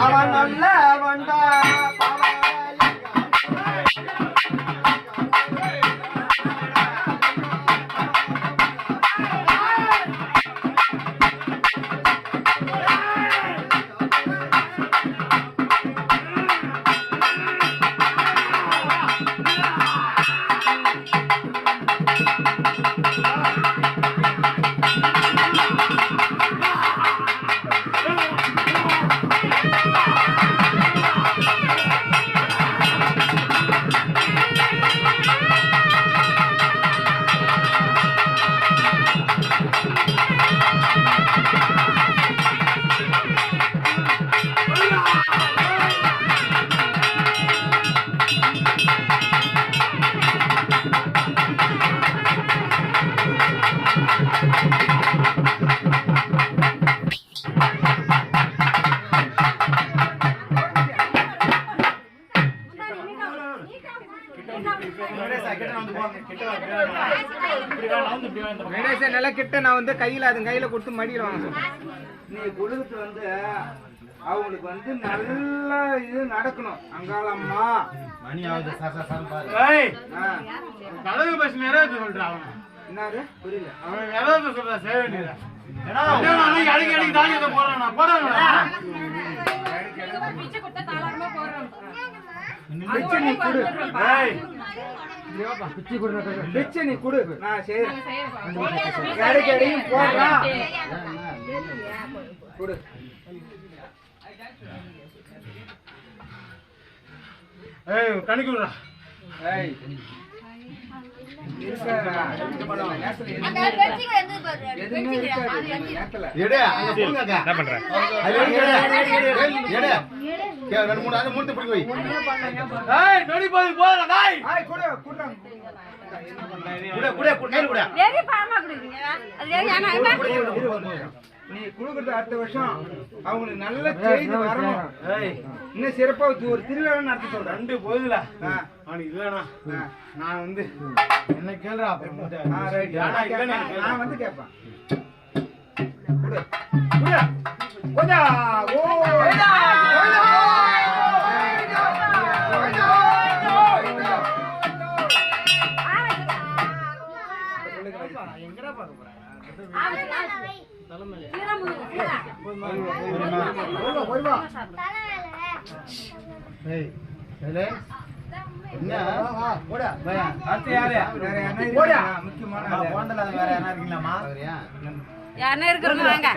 அவன் நல்ல வந்தா நல்ல கிட்ட நான் வந்து கையில அது கையில கொடுத்து மடியில வாங்க. நீ கொடுத்து வந்து அவங்களுக்கு வந்து நல்ல இது நடக்கணும். அங்காளம்மா மணி ஆகுது சார் சார் பாரு. ஏய் கலவு பஸ் நேரா சொல்றான். என்னது புரியல. அவன் ஏதாவது சொல்றா சேவ வேண்டியதா. ஏடா நான் அடிக்கடி அடிக்கடி தாடி போறானா போறானா. பிச்சை கொடுத்தா தாளாரமா போறான். பிச்சை நீ கொடு. ஏய் பிச்சை கொடு. பிச்சை நீ கொடு. நான் செய்றேன். அடிக்கடி போறா. கொடு. ஏய் கணிக்கு விடுடா. ஏய் நீ குடுக்கறது அடுத்த வருஷம் அவங்களுக்கு நல்ல செய்தி வரணும். இன்னும் சிறப்பா ஒரு திருவிழா நடத்த சொல்றேன். ரெண்டு போதுல அவனுக்கு இல்லனா நான் வந்து என்ன கேள்றா நான் வந்து கேட்பேன். எங்கடா பார்க்க போற யாருன்னா இருக்கிறவங்க வாங்க.